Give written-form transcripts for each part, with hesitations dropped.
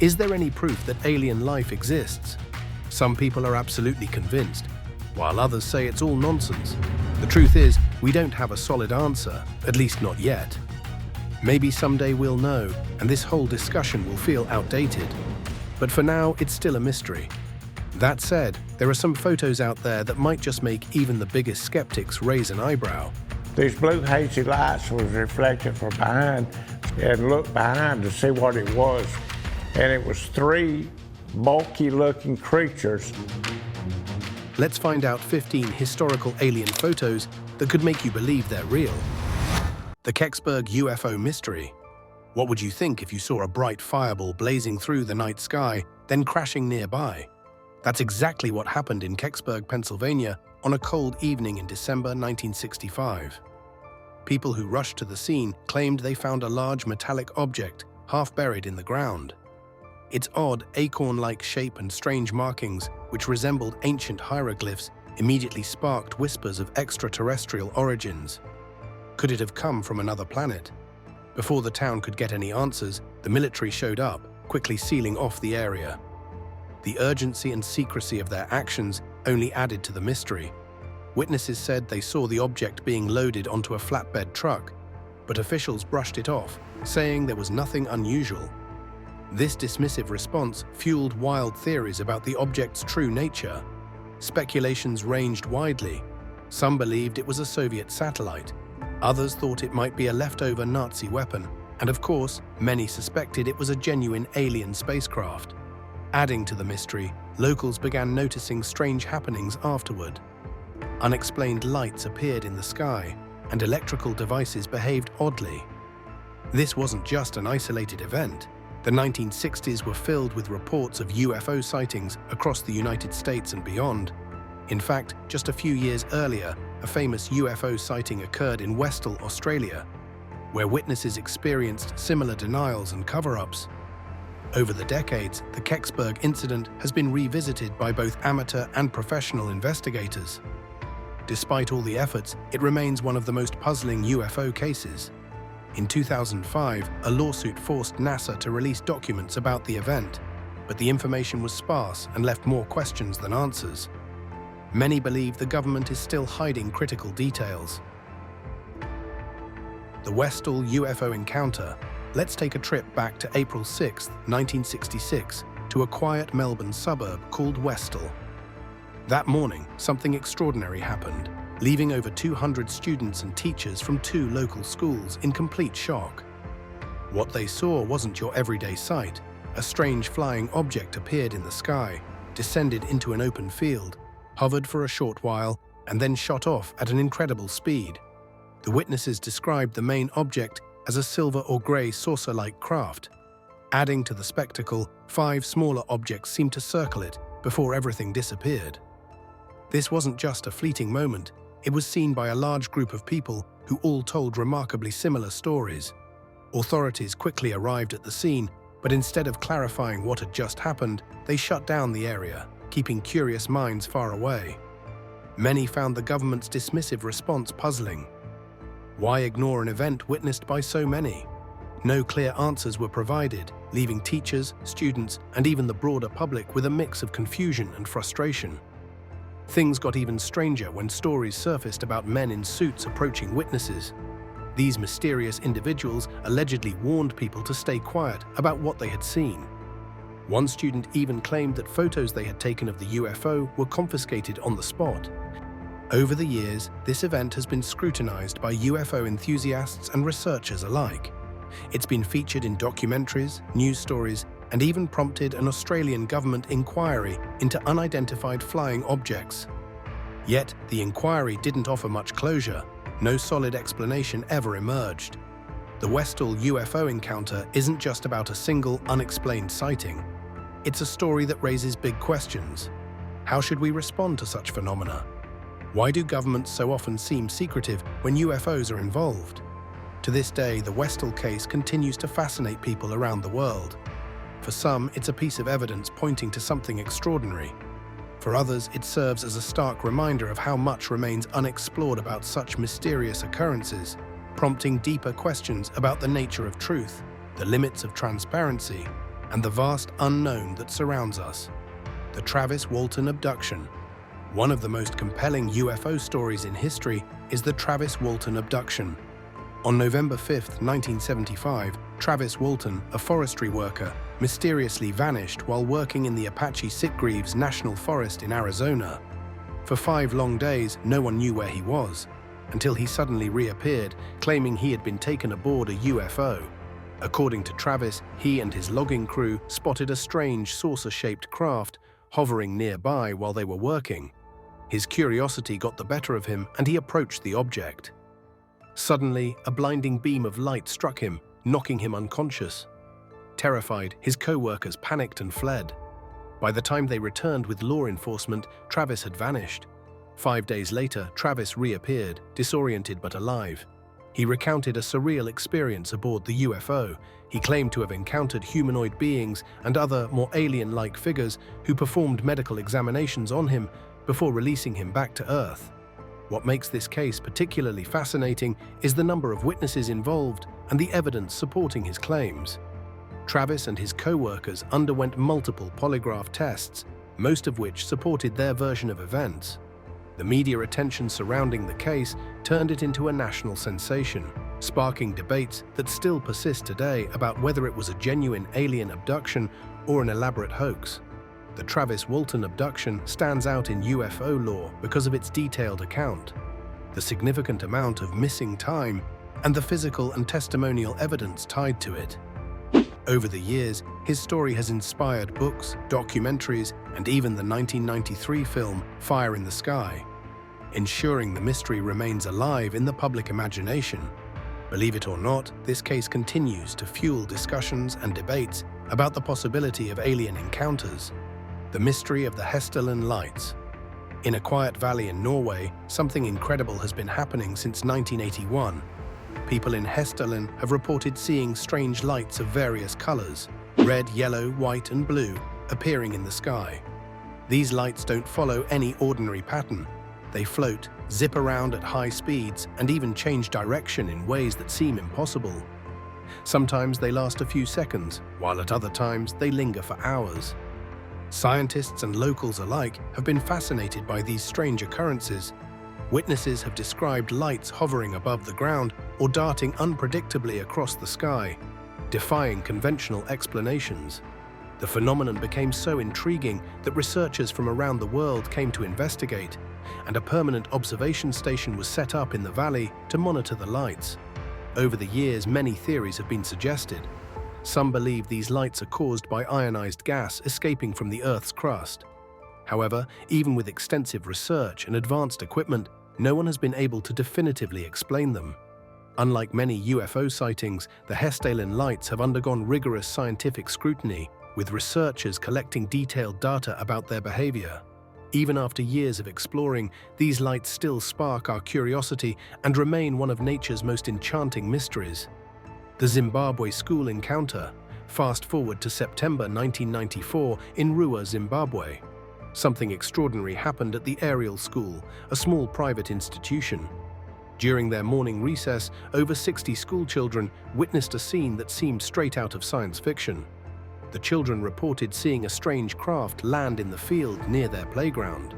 Is there any proof that alien life exists? Some people are absolutely convinced, while others say it's all nonsense. The truth is, we don't have a solid answer, at least not yet. Maybe someday we'll know, and this whole discussion will feel outdated. But for now, it's still a mystery. That said, there are some photos out there that might just make even the biggest skeptics raise an eyebrow. These blue hazy lights was reflected from behind and looked behind to see what it was. And it was three bulky-looking creatures. Let's find out 15 historical alien photos that could make you believe they're real. The Kecksburg UFO Mystery. What would you think if you saw a bright fireball blazing through the night sky, then crashing nearby? That's exactly what happened in Kecksburg, Pennsylvania, on a cold evening in December 1965. People who rushed to the scene claimed they found a large metallic object half buried in the ground. Its odd, acorn-like shape and strange markings, which resembled ancient hieroglyphs, immediately sparked whispers of extraterrestrial origins. Could it have come from another planet? Before the town could get any answers, the military showed up, quickly sealing off the area. The urgency and secrecy of their actions only added to the mystery. Witnesses said they saw the object being loaded onto a flatbed truck, but officials brushed it off, saying there was nothing unusual. This dismissive response fueled wild theories about the object's true nature. Speculations ranged widely. Some believed it was a Soviet satellite. Others thought it might be a leftover Nazi weapon. And of course, many suspected it was a genuine alien spacecraft. Adding to the mystery, locals began noticing strange happenings afterward. Unexplained lights appeared in the sky, and electrical devices behaved oddly. This wasn't just an isolated event. The 1960s were filled with reports of UFO sightings across the United States and beyond. In fact, just a few years earlier, a famous UFO sighting occurred in Westall, Australia, where witnesses experienced similar denials and cover-ups. Over the decades, the Kecksburg incident has been revisited by both amateur and professional investigators. Despite all the efforts, it remains one of the most puzzling UFO cases. In 2005, a lawsuit forced NASA to release documents about the event, but the information was sparse and left more questions than answers. Many believe the government is still hiding critical details. The Westall UFO encounter. Let's take a trip back to April 6, 1966, to a quiet Melbourne suburb called Westall. That morning, something extraordinary happened, leaving over 200 students and teachers from 2 local schools in complete shock. What they saw wasn't your everyday sight. A strange flying object appeared in the sky, descended into an open field, hovered for a short while, and then shot off at an incredible speed. The witnesses described the main object as a silver or grey saucer-like craft. Adding to the spectacle, 5 smaller objects seemed to circle it before everything disappeared. This wasn't just a fleeting moment. It was seen by a large group of people who all told remarkably similar stories. Authorities quickly arrived at the scene, but instead of clarifying what had just happened, they shut down the area, keeping curious minds far away. Many found the government's dismissive response puzzling. Why ignore an event witnessed by so many? No clear answers were provided, leaving teachers, students, and even the broader public with a mix of confusion and frustration. Things got even stranger when stories surfaced about men in suits approaching witnesses. These mysterious individuals allegedly warned people to stay quiet about what they had seen. One student even claimed that photos they had taken of the UFO were confiscated on the spot. Over the years, this event has been scrutinized by UFO enthusiasts and researchers alike. It's been featured in documentaries, news stories, and even prompted an Australian government inquiry into unidentified flying objects. Yet, the inquiry didn't offer much closure. No solid explanation ever emerged. The Westall UFO encounter isn't just about a single, unexplained sighting. It's a story that raises big questions. How should we respond to such phenomena? Why do governments so often seem secretive when UFOs are involved? To this day, the Westall case continues to fascinate people around the world. For some, it's a piece of evidence pointing to something extraordinary. For others, it serves as a stark reminder of how much remains unexplored about such mysterious occurrences, prompting deeper questions about the nature of truth, the limits of transparency, and the vast unknown that surrounds us. The Travis Walton abduction. One of the most compelling UFO stories in history is the Travis Walton abduction. On November 5, 1975, Travis Walton, a forestry worker, mysteriously vanished while working in the Apache Sitgreaves National Forest in Arizona. For 5 long days, no one knew where he was, until he suddenly reappeared, claiming he had been taken aboard a UFO. According to Travis, he and his logging crew spotted a strange saucer-shaped craft hovering nearby while they were working. His curiosity got the better of him, and he approached the object. Suddenly, a blinding beam of light struck him, knocking him unconscious. Terrified, his co-workers panicked and fled. By the time they returned with law enforcement, Travis had vanished. 5 days later, Travis reappeared, disoriented but alive. He recounted a surreal experience aboard the UFO. He claimed to have encountered humanoid beings and other, more alien-like figures who performed medical examinations on him before releasing him back to Earth. What makes this case particularly fascinating is the number of witnesses involved and the evidence supporting his claims. Travis and his co-workers underwent multiple polygraph tests, most of which supported their version of events. The media attention surrounding the case turned it into a national sensation, sparking debates that still persist today about whether it was a genuine alien abduction or an elaborate hoax. The Travis Walton abduction stands out in UFO lore because of its detailed account, the significant amount of missing time, and the physical and testimonial evidence tied to it. Over the years, his story has inspired books, documentaries, and even the 1993 film Fire in the Sky, ensuring the mystery remains alive in the public imagination. Believe it or not, this case continues to fuel discussions and debates about the possibility of alien encounters. The mystery of the Hessdalen Lights. In a quiet valley in Norway, something incredible has been happening since 1981. People in Hessdalen have reported seeing strange lights of various colors, red, yellow, white, and blue, appearing in the sky. These lights don't follow any ordinary pattern. They float, zip around at high speeds, and even change direction in ways that seem impossible. Sometimes they last a few seconds, while at other times they linger for hours. Scientists and locals alike have been fascinated by these strange occurrences. Witnesses have described lights hovering above the ground or darting unpredictably across the sky, defying conventional explanations. The phenomenon became so intriguing that researchers from around the world came to investigate, and a permanent observation station was set up in the valley to monitor the lights. Over the years, many theories have been suggested. Some believe these lights are caused by ionized gas escaping from the Earth's crust. However, even with extensive research and advanced equipment, no one has been able to definitively explain them. Unlike many UFO sightings, the Hessdalen Lights have undergone rigorous scientific scrutiny, with researchers collecting detailed data about their behavior. Even after years of exploring, these lights still spark our curiosity and remain one of nature's most enchanting mysteries. The Zimbabwe school encounter. Fast forward to September 1994 in Rua, Zimbabwe. Something extraordinary happened at the Ariel School, a small private institution. During their morning recess, over 60 schoolchildren witnessed a scene that seemed straight out of science fiction. The children reported seeing a strange craft land in the field near their playground.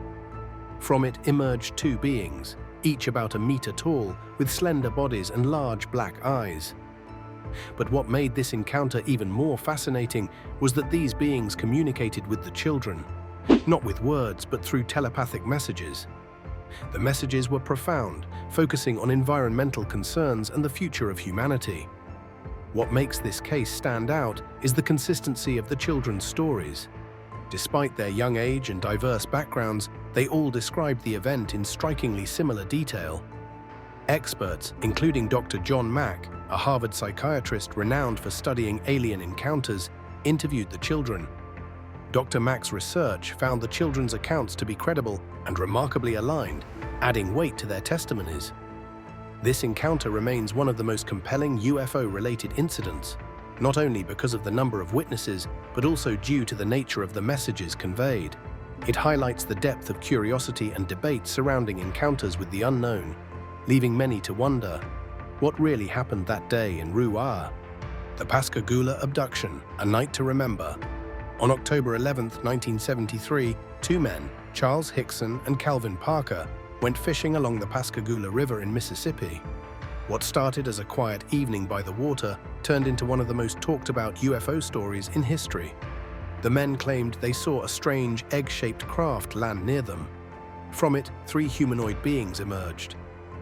From it emerged 2 beings, each about a meter tall, with slender bodies and large black eyes. But what made this encounter even more fascinating was that these beings communicated with the children, not with words but through telepathic messages. The messages were profound, focusing on environmental concerns and the future of humanity. What makes this case stand out is the consistency of the children's stories. Despite their young age and diverse backgrounds, they all described the event in strikingly similar detail. Experts, including Dr. John Mack, a Harvard psychiatrist renowned for studying alien encounters, interviewed the children. Dr. Mack's research found the children's accounts to be credible and remarkably aligned, adding weight to their testimonies. This encounter remains one of the most compelling UFO-related incidents, not only because of the number of witnesses, but also due to the nature of the messages conveyed. It highlights the depth of curiosity and debate surrounding encounters with the unknown, leaving many to wonder, what really happened that day in Rua? The Pascagoula Abduction, A Night to Remember. On October 11, 1973, two men, Charles Hickson and Calvin Parker, went fishing along the Pascagoula River in Mississippi. What started as a quiet evening by the water turned into one of the most talked about UFO stories in history. The men claimed they saw a strange egg-shaped craft land near them. From it, three humanoid beings emerged.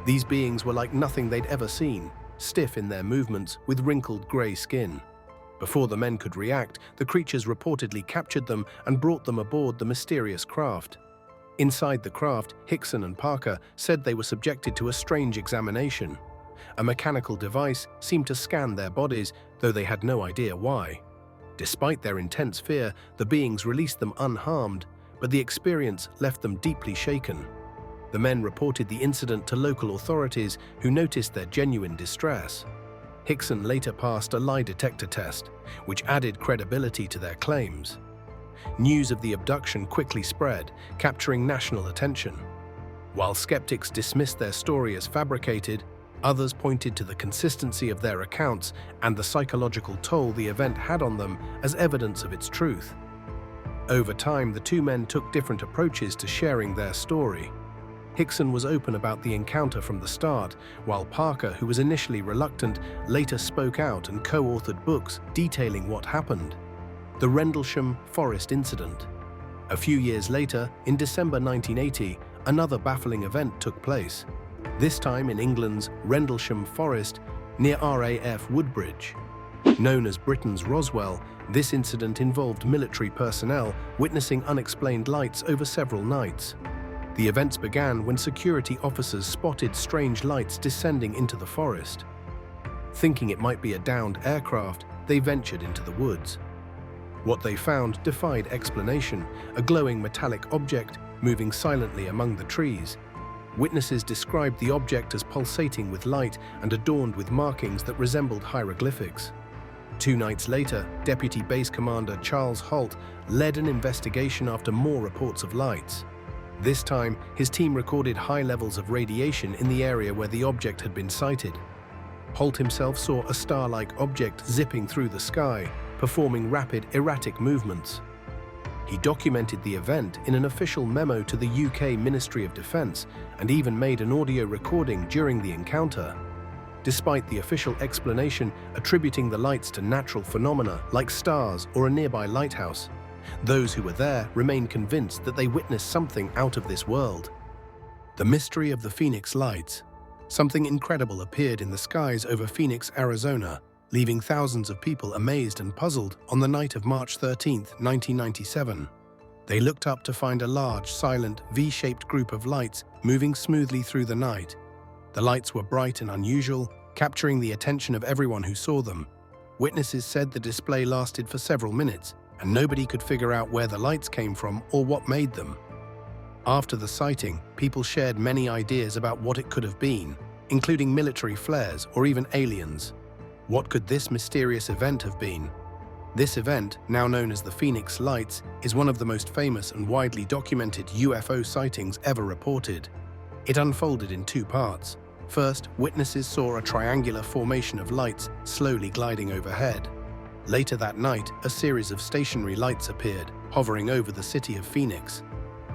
These beings were like nothing they'd ever seen, stiff in their movements with wrinkled grey skin. Before the men could react, the creatures reportedly captured them and brought them aboard the mysterious craft. Inside the craft, Hickson and Parker said they were subjected to a strange examination. A mechanical device seemed to scan their bodies, though they had no idea why. Despite their intense fear, the beings released them unharmed, but the experience left them deeply shaken. The men reported the incident to local authorities, who noticed their genuine distress. Hickson later passed a lie detector test, which added credibility to their claims. News of the abduction quickly spread, capturing national attention. While skeptics dismissed their story as fabricated, others pointed to the consistency of their accounts and the psychological toll the event had on them as evidence of its truth. Over time, the two men took different approaches to sharing their story. Hickson was open about the encounter from the start, while Parker, who was initially reluctant, later spoke out and co-authored books detailing what happened. The Rendlesham Forest Incident. A few years later, in December 1980, another baffling event took place, this time in England's Rendlesham Forest near RAF Woodbridge. Known as Britain's Roswell, this incident involved military personnel witnessing unexplained lights over several nights. The events began when security officers spotted strange lights descending into the forest. Thinking it might be a downed aircraft, they ventured into the woods. What they found defied explanation, a glowing metallic object moving silently among the trees. Witnesses described the object as pulsating with light and adorned with markings that resembled hieroglyphics. 2 nights later, Deputy Base Commander Charles Holt led an investigation after more reports of lights. This time, his team recorded high levels of radiation in the area where the object had been sighted. Holt himself saw a star-like object zipping through the sky, performing rapid, erratic movements. He documented the event in an official memo to the UK Ministry of Defence and even made an audio recording during the encounter. Despite the official explanation attributing the lights to natural phenomena like stars or a nearby lighthouse, those who were there remained convinced that they witnessed something out of this world. The mystery of the Phoenix Lights. Something incredible appeared in the skies over Phoenix, Arizona, leaving thousands of people amazed and puzzled on the night of March 13, 1997. They looked up to find a large, silent, V-shaped group of lights moving smoothly through the night. The lights were bright and unusual, capturing the attention of everyone who saw them. Witnesses said the display lasted for several minutes, and nobody could figure out where the lights came from or what made them. After the sighting, people shared many ideas about what it could have been, including military flares or even aliens. What could this mysterious event have been? This event, now known as the Phoenix Lights, is one of the most famous and widely documented UFO sightings ever reported. It unfolded in 2 parts. First, witnesses saw a triangular formation of lights slowly gliding overhead. Later that night, a series of stationary lights appeared, hovering over the city of Phoenix.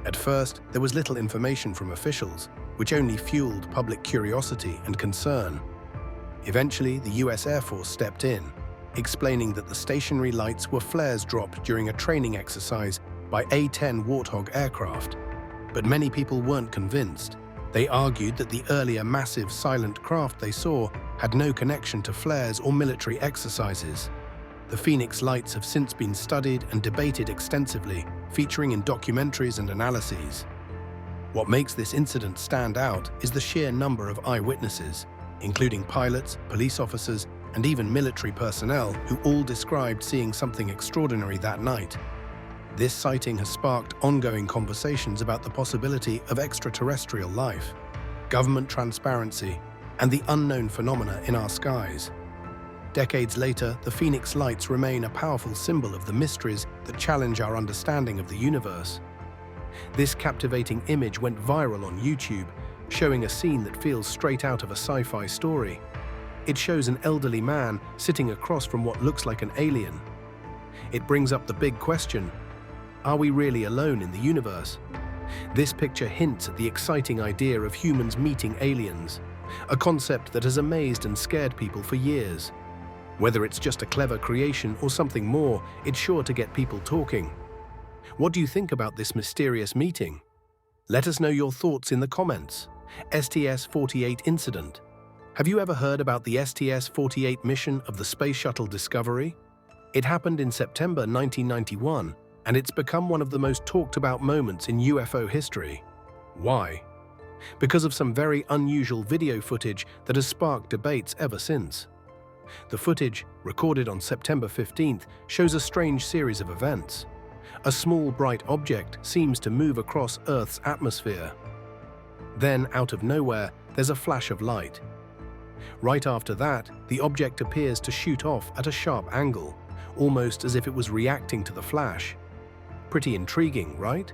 At first, there was little information from officials, which only fueled public curiosity and concern. Eventually, the US Air Force stepped in, explaining that the stationary lights were flares dropped during a training exercise by A-10 Warthog aircraft. But many people weren't convinced. They argued that the earlier massive silent craft they saw had no connection to flares or military exercises. The Phoenix Lights have since been studied and debated extensively, featuring in documentaries and analyses. What makes this incident stand out is the sheer number of eyewitnesses, including pilots, police officers, and even military personnel who all described seeing something extraordinary that night. This sighting has sparked ongoing conversations about the possibility of extraterrestrial life, government transparency, and the unknown phenomena in our skies. Decades later, the Phoenix Lights remain a powerful symbol of the mysteries that challenge our understanding of the universe. This captivating image went viral on YouTube, showing a scene that feels straight out of a sci-fi story. It shows an elderly man sitting across from what looks like an alien. It brings up the big question: are we really alone in the universe? This picture hints at the exciting idea of humans meeting aliens, a concept that has amazed and scared people for years. Whether it's just a clever creation or something more, it's sure to get people talking. What do you think about this mysterious meeting? Let us know your thoughts in the comments. STS-48 incident. Have you ever heard about the STS-48 mission of the Space Shuttle Discovery? It happened in September 1991, and it's become one of the most talked about moments in UFO history. Why? Because of some very unusual video footage that has sparked debates ever since. The footage, recorded on September 15th, shows a strange series of events. A small bright object seems to move across Earth's atmosphere. Then, out of nowhere, there's a flash of light. Right after that, the object appears to shoot off at a sharp angle, almost as if it was reacting to the flash. Pretty intriguing, right?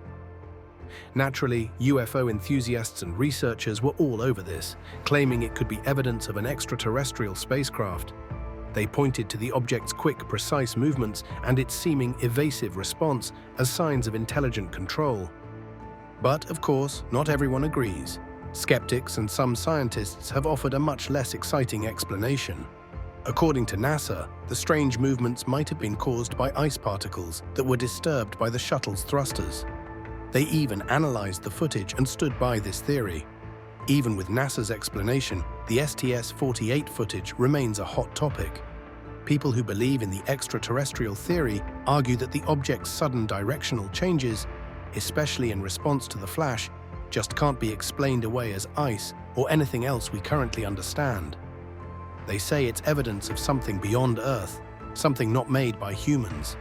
Naturally, UFO enthusiasts and researchers were all over this, claiming it could be evidence of an extraterrestrial spacecraft. They pointed to the object's quick, precise movements and its seeming evasive response as signs of intelligent control. But, of course, not everyone agrees. Skeptics and some scientists have offered a much less exciting explanation. According to NASA, the strange movements might have been caused by ice particles that were disturbed by the shuttle's thrusters. They even analyzed the footage and stood by this theory. Even with NASA's explanation, the STS-48 footage remains a hot topic. People who believe in the extraterrestrial theory argue that the object's sudden directional changes, especially in response to the flash, just can't be explained away as ice or anything else we currently understand. They say it's evidence of something beyond Earth, something not made by humans.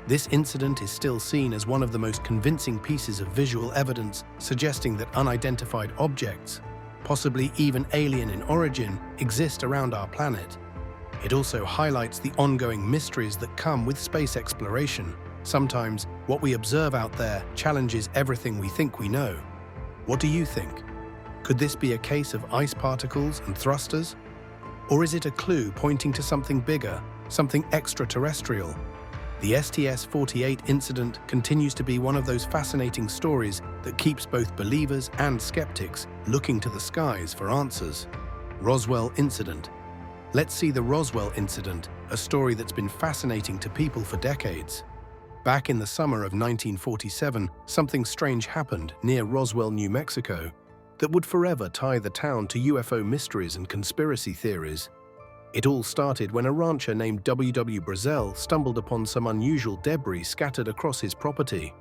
This incident is still seen as one of the most convincing pieces of visual evidence suggesting that unidentified objects, possibly even alien in origin, exist around our planet. It also highlights the ongoing mysteries that come with space exploration. Sometimes, what we observe out there challenges everything we think we know. What do you think? Could this be a case of ice particles and thrusters? Or is it a clue pointing to something bigger, something extraterrestrial? The STS-48 incident continues to be one of those fascinating stories that keeps both believers and skeptics looking to the skies for answers. Roswell incident. Let's see the Roswell incident, a story that's been fascinating to people for decades. Back in the summer of 1947, something strange happened near Roswell, New Mexico, that would forever tie the town to UFO mysteries and conspiracy theories. It all started when a rancher named W.W. Brazel stumbled upon some unusual debris scattered across his property.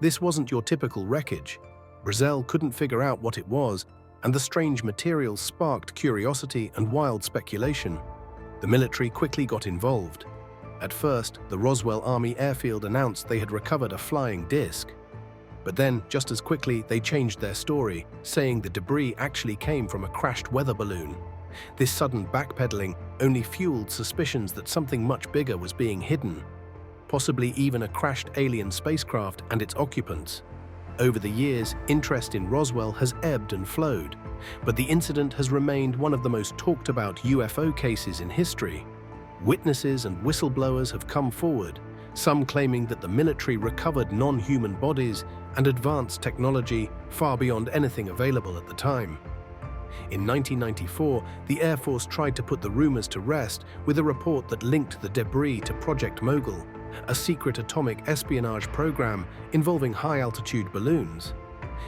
This wasn't your typical wreckage. Brazel couldn't figure out what it was, and the strange material sparked curiosity and wild speculation. The military quickly got involved. At first, the Roswell Army Airfield announced they had recovered a flying disc. But then, just as quickly, they changed their story, saying the debris actually came from a crashed weather balloon. This sudden backpedaling only fueled suspicions that something much bigger was being hidden, possibly even a crashed alien spacecraft and its occupants. Over the years, interest in Roswell has ebbed and flowed, but the incident has remained one of the most talked about UFO cases in history. Witnesses and whistleblowers have come forward, some claiming that the military recovered non-human bodies and advanced technology far beyond anything available at the time. In 1994, the Air Force tried to put the rumors to rest with a report that linked the debris to Project Mogul, a secret atomic espionage program involving high-altitude balloons.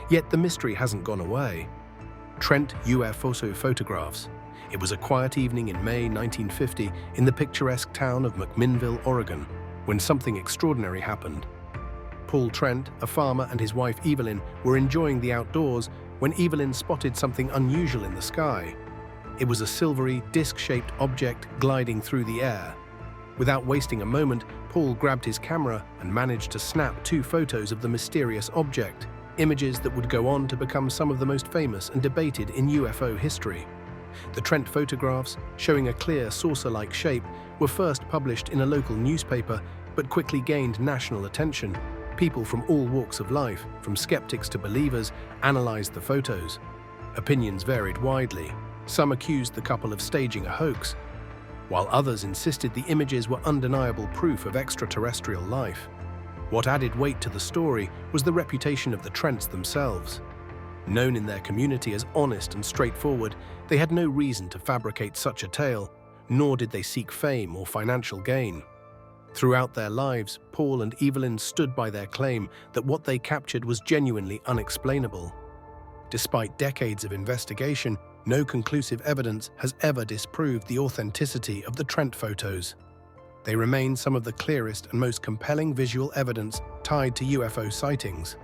Yet the mystery hasn't gone away. Trent UFO photographs. It was a quiet evening in May 1950 in the picturesque town of McMinnville, Oregon, when something extraordinary happened. Paul Trent, a farmer, and his wife Evelyn were enjoying the outdoors when Evelyn spotted something unusual in the sky. It was a silvery, disc-shaped object gliding through the air. Without wasting a moment, Paul grabbed his camera and managed to snap 2 photos of the mysterious object, images that would go on to become some of the most famous and debated in UFO history. The Trent photographs, showing a clear saucer-like shape, were first published in a local newspaper but quickly gained national attention. People from all walks of life, from skeptics to believers, analyzed the photos. Opinions varied widely. Some accused the couple of staging a hoax, while others insisted the images were undeniable proof of extraterrestrial life. What added weight to the story was the reputation of the Trents themselves. Known in their community as honest and straightforward, they had no reason to fabricate such a tale, nor did they seek fame or financial gain. Throughout their lives, Paul and Evelyn stood by their claim that what they captured was genuinely unexplainable. Despite decades of investigation, no conclusive evidence has ever disproved the authenticity of the Trent photos. They remain some of the clearest and most compelling visual evidence tied to UFO sightings.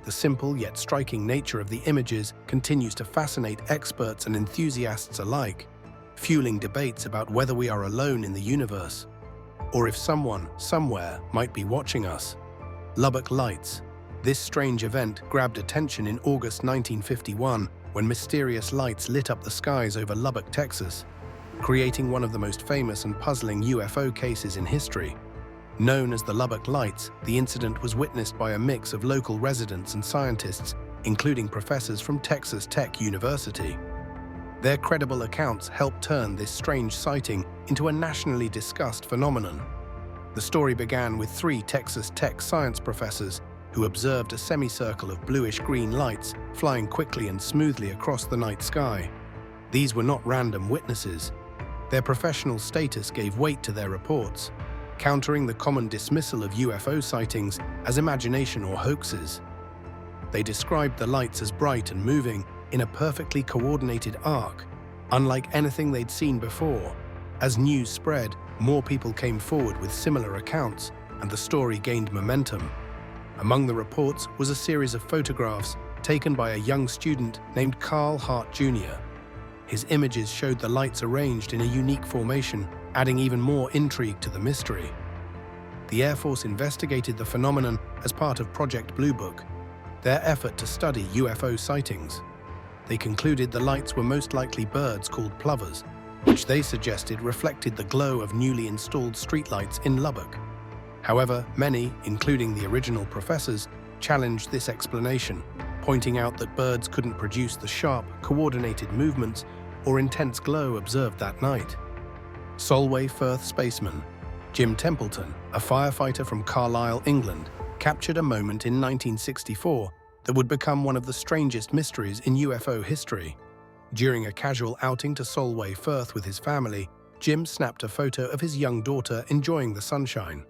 The simple yet striking nature of the images continues to fascinate experts and enthusiasts alike, fueling debates about whether we are alone in the universe, or if someone, somewhere, might be watching us. Lubbock Lights. This strange event grabbed attention in August 1951 when mysterious lights lit up the skies over Lubbock, Texas, creating one of the most famous and puzzling UFO cases in history. Known as the Lubbock Lights, the incident was witnessed by a mix of local residents and scientists, including professors from Texas Tech University. Their credible accounts helped turn this strange sighting into a nationally discussed phenomenon. The story began with 3 Texas Tech science professors who observed a semicircle of bluish-green lights flying quickly and smoothly across the night sky. These were not random witnesses. Their professional status gave weight to their reports, countering the common dismissal of UFO sightings as imagination or hoaxes. They described the lights as bright and moving in a perfectly coordinated arc, unlike anything they'd seen before. As news spread, more people came forward with similar accounts, and the story gained momentum. Among the reports was a series of photographs taken by a young student named Carl Hart Jr. His images showed the lights arranged in a unique formation, adding even more intrigue to the mystery. The Air Force investigated the phenomenon as part of Project Blue Book, their effort to study UFO sightings. They concluded the lights were most likely birds called plovers, which they suggested reflected the glow of newly installed streetlights in Lubbock. However, many, including the original professors, challenged this explanation, pointing out that birds couldn't produce the sharp, coordinated movements or intense glow observed that night. Solway Firth spaceman Jim Templeton, a firefighter from Carlisle, England, captured a moment in 1964 that would become one of the strangest mysteries in UFO history. During a casual outing to Solway Firth with his family, Jim snapped a photo of his young daughter enjoying the sunshine.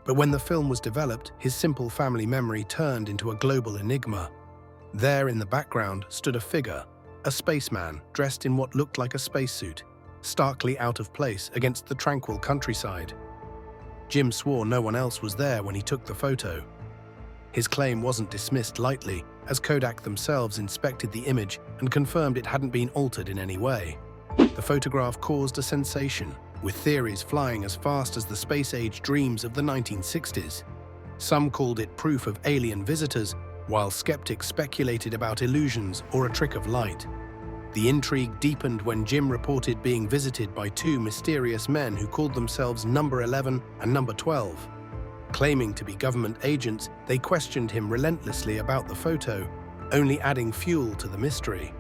But when the film was developed, his simple family memory turned into a global enigma. There in the background stood a figure, a spaceman dressed in what looked like a spacesuit, starkly out of place against the tranquil countryside. Jim swore no one else was there when he took the photo. His claim wasn't dismissed lightly, as Kodak themselves inspected the image and confirmed it hadn't been altered in any way. The photograph caused a sensation, with theories flying as fast as the space-age dreams of the 1960s. Some called it proof of alien visitors, while skeptics speculated about illusions or a trick of light. The intrigue deepened when Jim reported being visited by 2 mysterious men who called themselves Number 11 and Number 12. Claiming to be government agents, they questioned him relentlessly about the photo, only adding fuel to the mystery.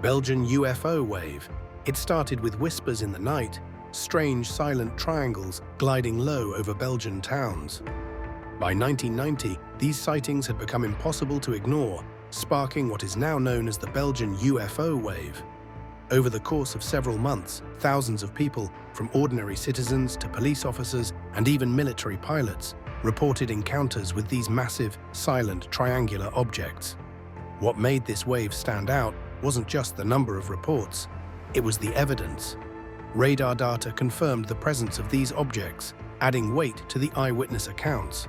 Belgian UFO wave. It started with whispers in the night, strange silent triangles gliding low over Belgian towns. By 1990, these sightings had become impossible to ignore, sparking what is now known as the Belgian UFO wave. Over the course of several months, thousands of people, from ordinary citizens to police officers and even military pilots, reported encounters with these massive, silent, triangular objects. What made this wave stand out wasn't just the number of reports, it was the evidence. Radar data confirmed the presence of these objects, adding weight to the eyewitness accounts.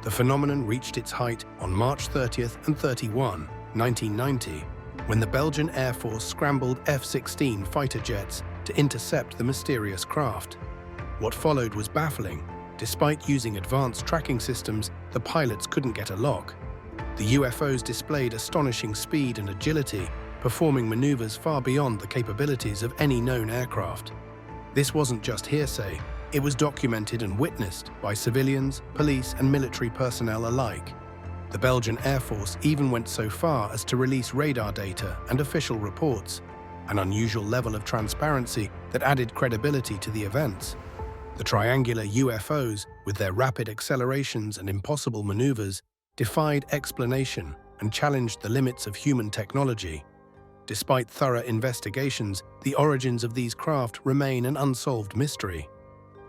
The phenomenon reached its height on March 30th and 31, 1990, when the Belgian Air Force scrambled F-16 fighter jets to intercept the mysterious craft. What followed was baffling. Despite using advanced tracking systems, the pilots couldn't get a lock. The UFOs displayed astonishing speed and agility, performing maneuvers far beyond the capabilities of any known aircraft. This wasn't just hearsay, it was documented and witnessed by civilians, police, and military personnel alike. The Belgian Air Force even went so far as to release radar data and official reports, an unusual level of transparency that added credibility to the events. The triangular UFOs, with their rapid accelerations and impossible maneuvers, defied explanation and challenged the limits of human technology. Despite thorough investigations, the origins of these craft remain an unsolved mystery.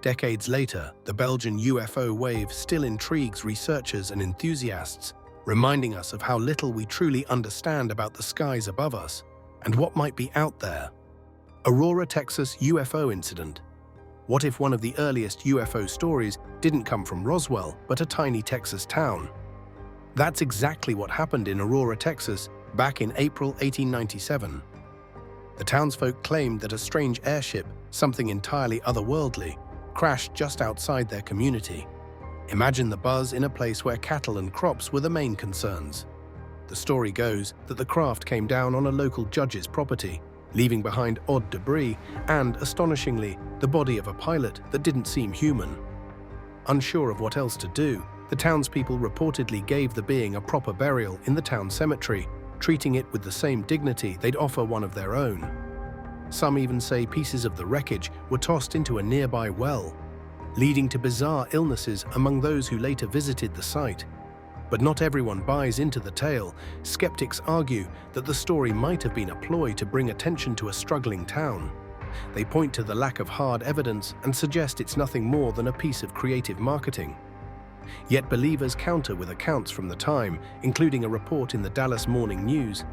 Decades later, the Belgian UFO wave still intrigues researchers and enthusiasts, reminding us of how little we truly understand about the skies above us and what might be out there. Aurora, Texas UFO incident. What if one of the earliest UFO stories didn't come from Roswell, but a tiny Texas town? That's exactly what happened in Aurora, Texas, back in April 1897. The townsfolk claimed that a strange airship, something entirely otherworldly, crashed just outside their community. Imagine the buzz in a place where cattle and crops were the main concerns. The story goes that the craft came down on a local judge's property, leaving behind odd debris and, astonishingly, the body of a pilot that didn't seem human. Unsure of what else to do, the townspeople reportedly gave the being a proper burial in the town cemetery, treating it with the same dignity they'd offer one of their own. Some even say pieces of the wreckage were tossed into a nearby well, leading to bizarre illnesses among those who later visited the site. But not everyone buys into the tale. Skeptics argue that the story might have been a ploy to bring attention to a struggling town. They point to the lack of hard evidence and suggest it's nothing more than a piece of creative marketing. Yet believers counter with accounts from the time, including a report in the Dallas Morning News,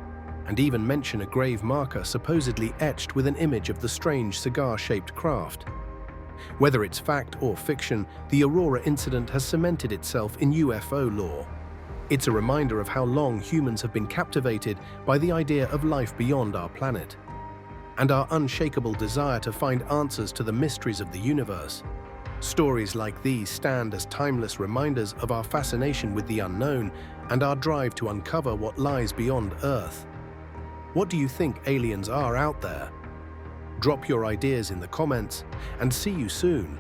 and even mention a grave marker supposedly etched with an image of the strange cigar-shaped craft. Whether it's fact or fiction, the Aurora incident has cemented itself in UFO lore. It's a reminder of how long humans have been captivated by the idea of life beyond our planet, and our unshakable desire to find answers to the mysteries of the universe. Stories like these stand as timeless reminders of our fascination with the unknown and our drive to uncover what lies beyond Earth. What do you think aliens are out there? Drop your ideas in the comments, and see you soon.